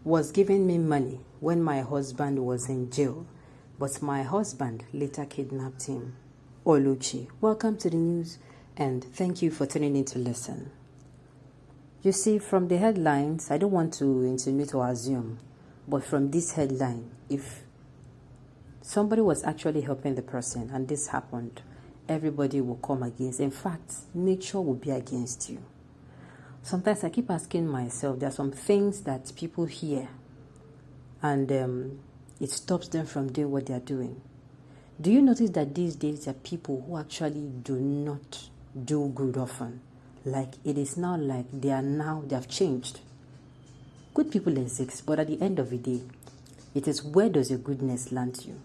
was giving me money when my husband was in jail, but my husband later kidnapped him. Oluchi, welcome to the news and thank you for tuning in to listen. You see, from the headlines, I don't want to insinuate or assume, but from this headline, if somebody was actually helping the person and this happened, everybody will come against. In fact, nature will be against you. Sometimes I keep asking myself, there are some things that people hear and it stops them from doing what they are doing. Do you notice that these days there are people who actually do not do good often? Like it is now like they have changed. Good people exist, but at the end of the day, it is where does your goodness land you?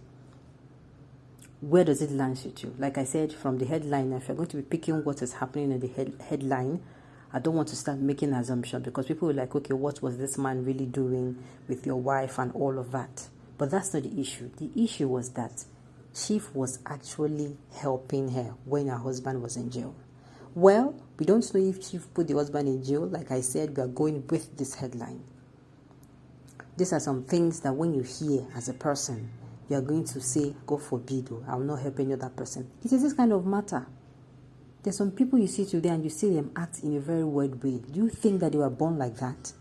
Where does it land you to? Like I said, from the headline, if you're going to be picking what is happening in the headline, I don't want to start making assumptions because people will like, okay, what was this man really doing with your wife and all of that? But that's not the issue. The issue was that Chief was actually helping her when her husband was in jail. Well, we don't know if Chief put the husband in jail. Like I said, we are going with this headline. These are some things that when you hear as a person, you are going to say, God forbid, I will not help any other person. It is this kind of matter. There's some people you see today and you see them act in a very weird way. Do you think that they were born like that?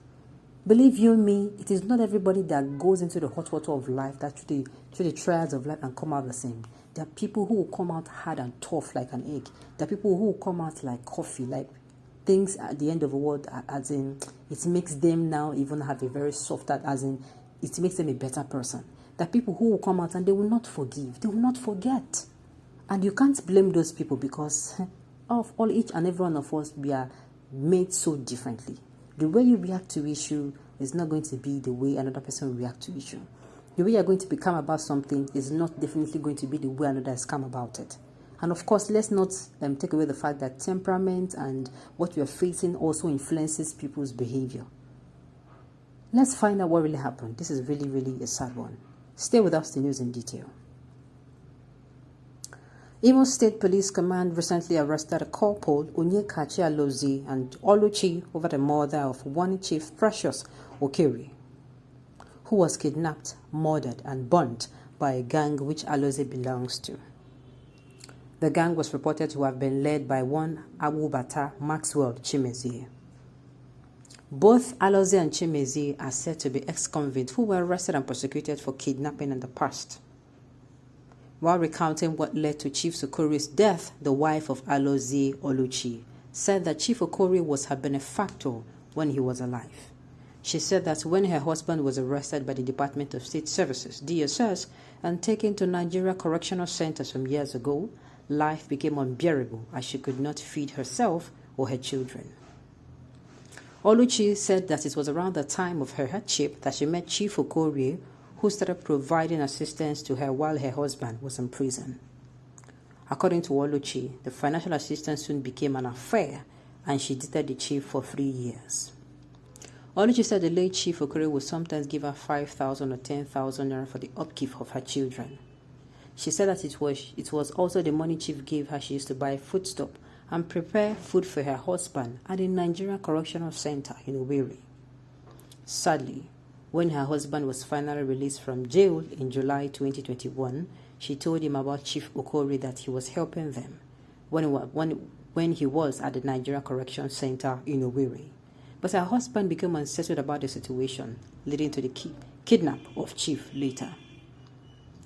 Believe you me, it is not everybody that goes into the hot water of life, that through the trials of life and come out the same. There are people who will come out hard and tough like an egg. There are people who will come out like coffee, like things at the end of the world, as in it makes them now even have a very soft, as in it makes them a better person. There are people who will come out and they will not forgive. They will not forget. And you can't blame those people because of all each and every one of us, we are made so differently. The way you react to issue is not going to be the way another person will react to issue. The way you're going to become about something is not definitely going to be the way another has come about it. And of course, let's not take away the fact that temperament and what you're facing also influences people's behavior. Let's find out what really happened. This is really, really a sad one. Stay with us to news in detail. Imo State Police Command recently arrested a couple, Onyekachi Alozie and Oluchi, over the murder of one Chief Precious Okere, who was kidnapped, murdered, and burnt by a gang which Alozie belongs to. The gang was reported to have been led by one Abubata Maxwell Chimezie. Both Alozie and Chimezie are said to be ex-convicts who were arrested and prosecuted for kidnapping in the past. While recounting what led to Chief Okore's death, the wife of Alozie, Oluchi, said that Chief Okore was her benefactor when he was alive. She said that when her husband was arrested by the Department of State Services, DSS, and taken to Nigeria Correctional Center some years ago, life became unbearable as she could not feed herself or her children. Oluchi said that it was around the time of her headship that she met Chief Okore, who started providing assistance to her while her husband was in prison. According to Oluchi, the financial assistance soon became an affair and she dated the chief for 3 years. Oluchi said the late Chief Okere would sometimes give her 5,000 or 10,000 naira for the upkeep of her children. She said that it was also the money Chief gave her she used to buy foodstuff and prepare food for her husband at the Nigeria Correctional Center in Owerri. Sadly, when her husband was finally released from jail in July 2021, she told him about Chief Okore that he was helping them when he was at the Nigeria Correction Center in Owerri. But her husband became unsettled about the situation, leading to the kidnap of Chief later.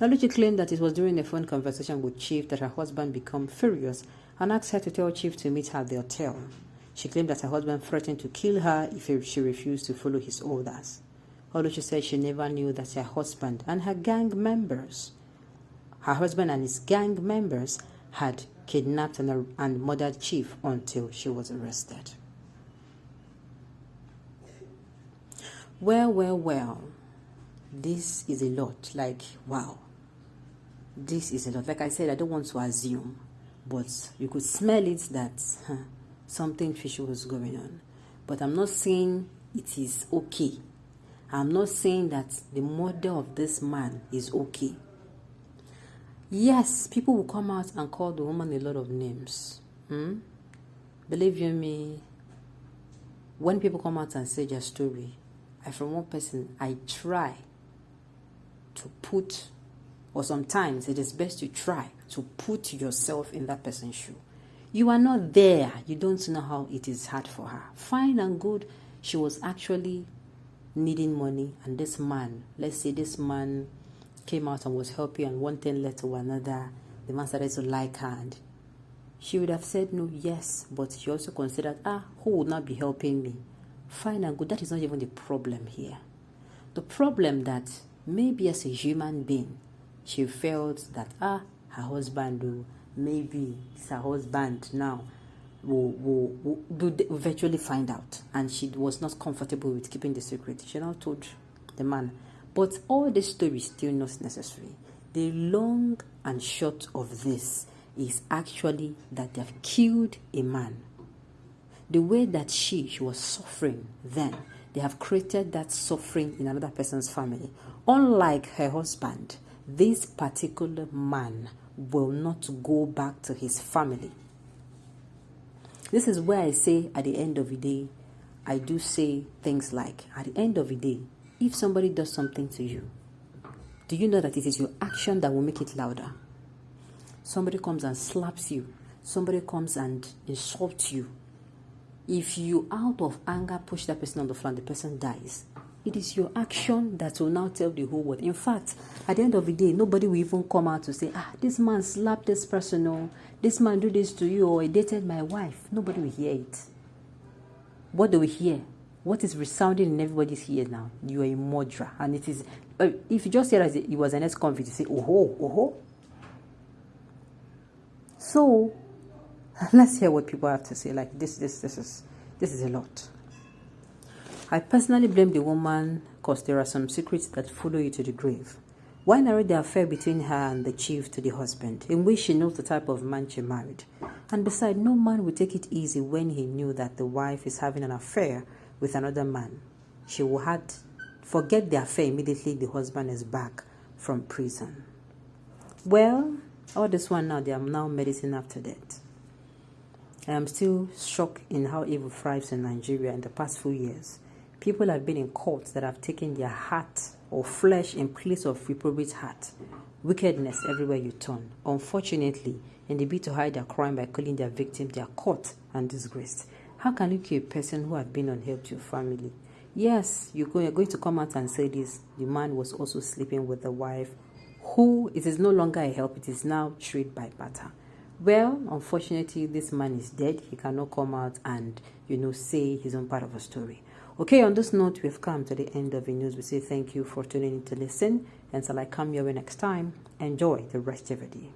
Oluchi claimed that it was during a phone conversation with Chief that her husband became furious and asked her to tell Chief to meet her at the hotel. She claimed that her husband threatened to kill her if she refused to follow his orders. Oluchi said she never knew that her husband and his gang members had kidnapped and murdered Chief until she was arrested. Well. This is a lot. Like, wow. This is a lot. Like I said, I don't want to assume, but you could smell it that something fishy was going on. But I'm not saying it is okay. I'm not saying that the murder of this man is okay. Yes, people will come out and call the woman a lot of names. Believe you me, when people come out and say their story, from one person, I try to put, or sometimes it is best to try to put yourself in that person's shoe. You are not there. You don't know how it is hard for her. Fine and good. She was actually needing money, and this man, let's say this man came out and was helping, and one thing led to another. The man started to like her, and she would have said no, yes, but she also considered, who would not be helping me? Fine and good. That is not even the problem here. The problem that maybe as a human being, she felt that her husband, maybe it's her husband now, will eventually find out, and she was not comfortable with keeping the secret. She now told the man. But all this story is still not necessary. The long and short of this is actually that they have killed a man. The way that she was suffering then, they have created that suffering in another person's family. Unlike her husband, this particular man will not go back to his family. This is where I say at the end of the day, I do say things like, at the end of the day, if somebody does something to you, do you know that it is your action that will make it louder? Somebody comes and slaps you. Somebody comes and insults you. If you, out of anger, push that person on the floor and the person dies, it is your action that will now tell the whole world. In fact, at the end of the day, nobody will even come out to say, this man slapped this person, or this man did this to you, or he dated my wife. Nobody will hear it. What do we hear? What is resounding in everybody's ear now? You are a murderer. And it is, if you just hear that he was an ex-convict, you say, oh. So, let's hear what people have to say. Like, this is a lot. I personally blame the woman because there are some secrets that follow you to the grave. Why narrate the affair between her and the chief to the husband, in which she knows the type of man she married? And besides, no man will take it easy when he knew that the wife is having an affair with another man. She will forget the affair immediately the husband is back from prison. Well, all this one now, they are now medicine after death. I am still shocked in how evil thrives in Nigeria in the past few years. People have been in courts that have taken their heart or flesh in place of reprobate heart. Wickedness everywhere you turn. Unfortunately, in the bid to hide their crime by calling their victim, they are caught and disgraced. How can you kill a person who has been unhelped to your family? Yes, you're going to come out and say this. The man was also sleeping with the wife, who it is no longer a help, it is now trade by barter. Well, unfortunately, this man is dead. He cannot come out and, say his own part of the story. Okay, on this note, we've come to the end of the news. We say thank you for tuning in to listen. Until I come your way next time, enjoy the rest of the day.